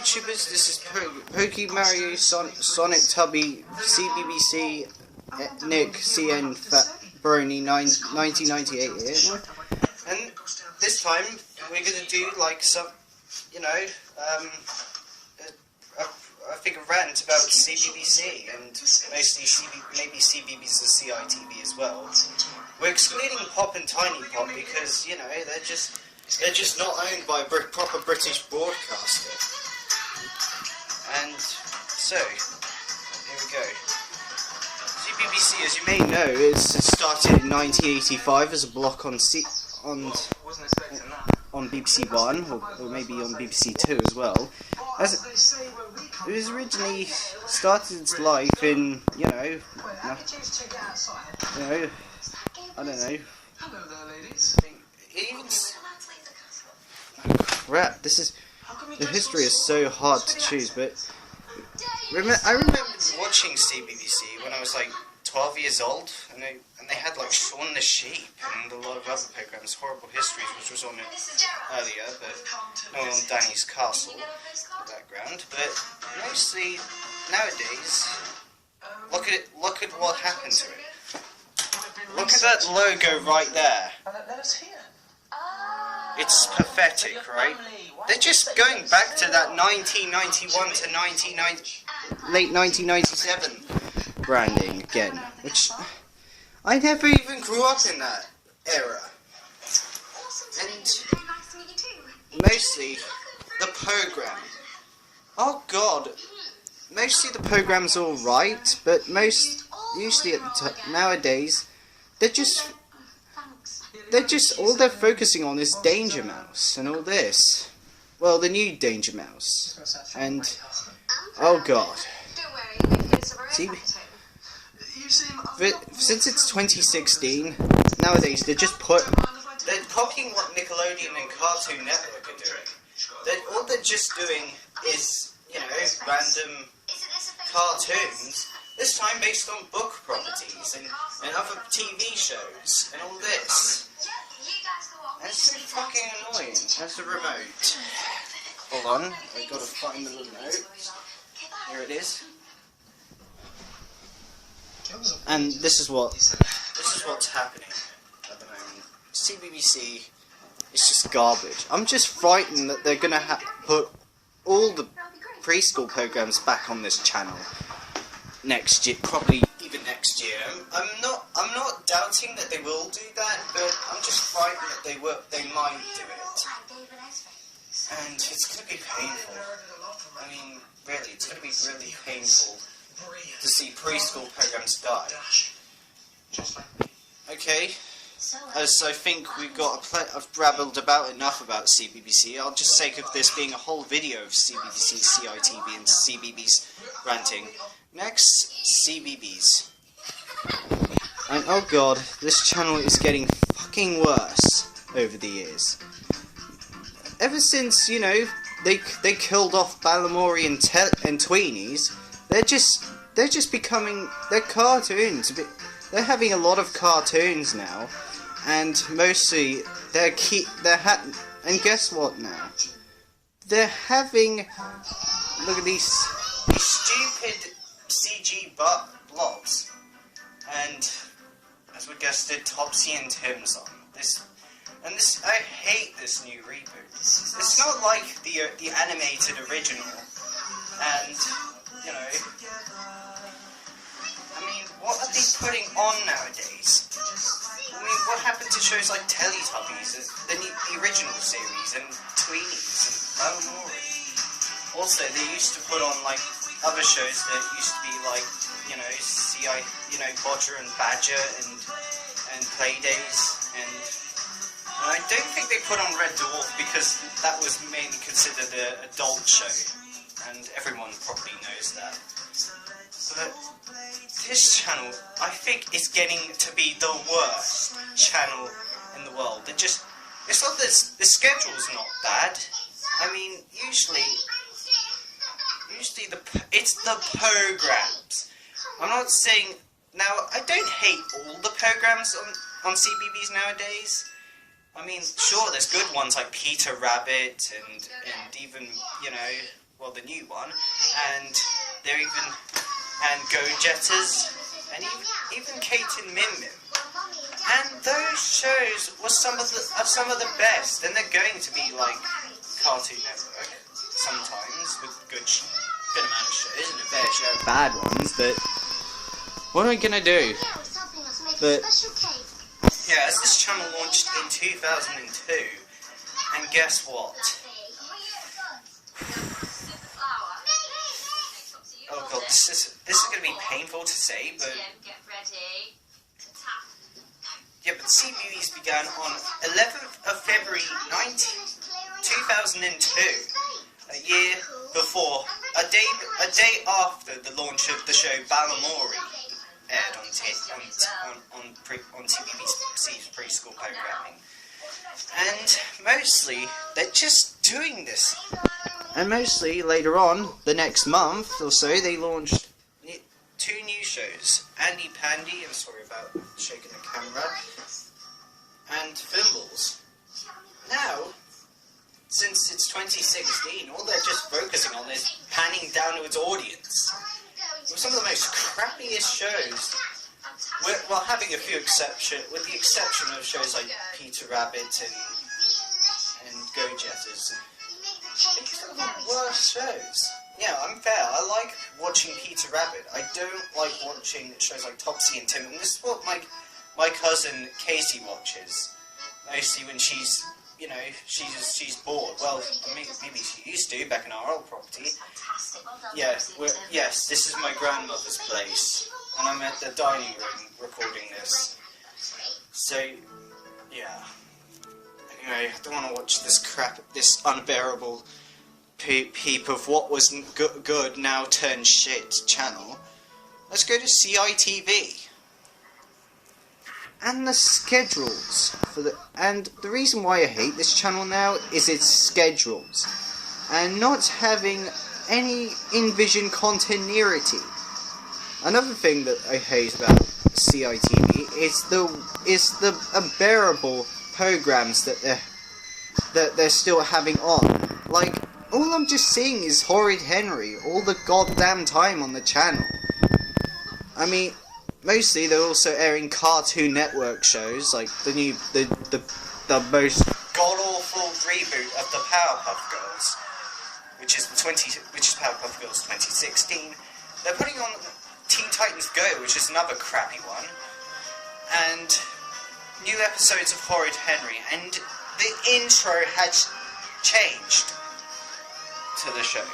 YouTubers, this is Pokey Mario, Sonic Tubby, CBBC, Nick, CN, Brony, 1998 here. And this time, we're going to do like some, you know, I think a rant about CBBC, and mostly maybe CBeebies and CITV as well. We're excluding Pop and Tiny Pop because, you know, they're just not owned by a proper British broadcaster. And so, here we go. CBBC, as you may know, it started in 1985 as a block on BBC One, or maybe on BBC Two as well. It was originally started its life in, I don't know. Hello there, ladies. Crap, the history is so hard to choose, but I remember watching CBBC when I was like 12 years old, and they had like Shaun the Sheep and a lot of other programs, Horrible Histories, which was on it earlier, but no on Danny's Castle, the background. But mostly nowadays, look at what happened to it. Look at that logo right there. It's pathetic, right? They're just going back to that 1991 to late 1997 branding again, which I never even grew up in that era. And mostly the program. Oh God, mostly the program's all right, but usually nowadays they're just all they're focusing on is Danger Mouse and all this. Well, the new Danger Mouse, and oh God. See, since it's 2016, nowadays they're copying what Nickelodeon and Cartoon Network are doing. All they're just doing is, random cartoons. This time based on book properties and other TV shows and all this. And it's so fucking annoying. That's the remote. Hold on, I've got to find the remote. Here it is. And this is what's happening at the moment. CBBC is just garbage. I'm just frightened that they're gonna put all the preschool programs back on this channel next year, probably even next year. I'm not doubting that they will do that, but I'm just frightened that they might do it. And it's gonna be painful. I mean, really, it's gonna be really painful to see preschool programs die. Okay, as I think I've rabbled about enough about CBBC. I'll just sake of this being a whole video of CBBC, CITV, and CBeebies ranting. Next, CBeebies. And oh God, this channel is getting fucking worse over the years. Ever since, they killed off Balamori and Tweenies, they're just becoming, they're cartoons. They're having a lot of cartoons now, and mostly and guess what now? They're having, look at these stupid CG blobs, and as we guessed it, Topsy and Tim's on this. And I hate this new reboot. It's not like the animated original, and I mean, what are they putting on nowadays? I mean, what happened to shows like Teletubbies, the original series, and Tweenies, and Balamori? Also, they used to put on like other shows that used to be like, Bodger and Badger and Playdays, and I don't think they put on Red Dwarf because that was mainly considered an adult show, and everyone probably knows that. But this channel, I think, is getting to be the worst channel in the world. It's not this. The schedule's not bad. I mean, usually it's the programs. I'm not saying now. I don't hate all the programs on CBeebies nowadays. I mean, sure, there's good ones like Peter Rabbit and even well, the new one, and they're even, and Go Jetters, and even Kate and Mim Mim. And those shows were some of the best, and they're going to be like Cartoon Network sometimes with good amount of shows and a fair share of bad ones. But what am I gonna do? But yeah, as this channel launched in 2002, and guess what? Oh god, this is gonna be painful to say, but yeah, but CBeebies began on 11th of February 2002, a year before, a day after the launch of the show Balamori aired on CBBC's preschool programming. And mostly, they're just doing this. And mostly, later on, the next month or so, they launched 2 new shows. Andy Pandy, I'm sorry about shaking the camera, and Fimbles. Now, since it's 2016, all they're just focusing on is panning down to its audience. With some of the most crappiest shows, well, having a few exceptions, with the exception of shows like Peter Rabbit and Go Jetters. It's some of the worst shows. Yeah, I'm fair. I like watching Peter Rabbit. I don't like watching shows like Topsy and Tim. And this is what my cousin Casey watches. Mostly when she's, you know, she's bored. Well, I mean, maybe she used to back in our old property. Yeah, yes, this is my grandmother's place, and I'm at the dining room recording this. So, yeah. Anyway, I don't want to watch this crap, this unbearable heap of what was good now turned shit channel. Let's go to CITV. And the schedules and the reason why I hate this channel now is its schedules and not having any in-vision continuity. Another thing that I hate about CITV is the unbearable programs that they're still having on. Like, all I'm just seeing is Horrid Henry all the goddamn time on the channel. I mean, mostly they're also airing Cartoon Network shows, like the most god-awful reboot of the Powerpuff Girls, which is Powerpuff Girls 2016. They're putting on Teen Titans Go, which is another crappy one, and new episodes of Horrid Henry, and the intro has changed to the show.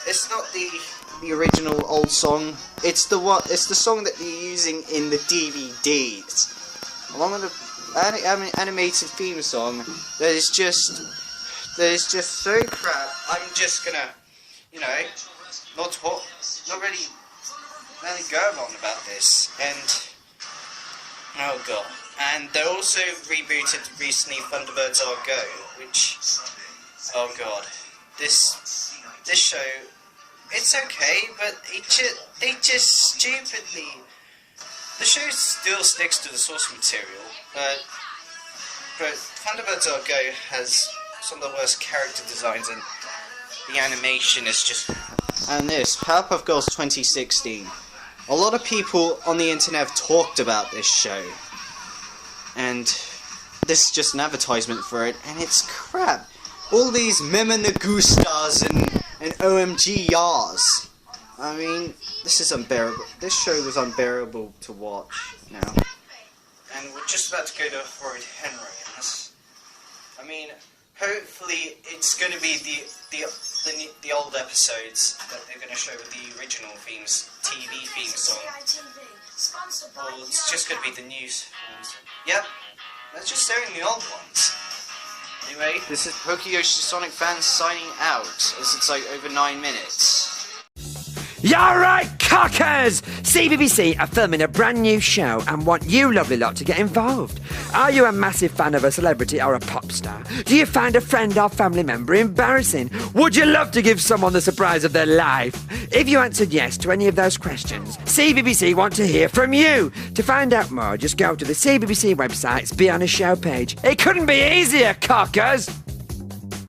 It's not the original old song. It's the song that they're using in the DVDs, along with the animated theme song. That is just so crap. I'm just gonna, you know, not really go on about this. And oh god. And they also rebooted recently Thunderbirds Are Go, which, oh god, this show, it's okay, but they just stupidly, the show still sticks to the source material, but Thunderbirds Are Go has some of the worst character designs, and the animation is just, and this, Powerpuff Girls 2016, a lot of people on the internet have talked about this show, and this is just an advertisement for it, and it's crap. All these Meme Me Gustas and OMG Yars. I mean, this is unbearable. This show was unbearable to watch now. And we're just about to go to Horrid Henry in this. I mean, hopefully it's going to be the old episodes that they're going to show with the original TV theme song. Or it's just going to be the new ones. Yep, they're just showing the old ones. Anyway, this is Pokeyoshi Sonic fans signing out, as it's like over 9 minutes. You're right, cockers! CBBC are filming a brand new show and want you lovely lot to get involved. Are you a massive fan of a celebrity or a pop star? Do you find a friend or family member embarrassing? Would you love to give someone the surprise of their life? If you answered yes to any of those questions, CBBC want to hear from you. To find out more, just go to the CBBC website's Be On A Show page. It couldn't be easier, cockers!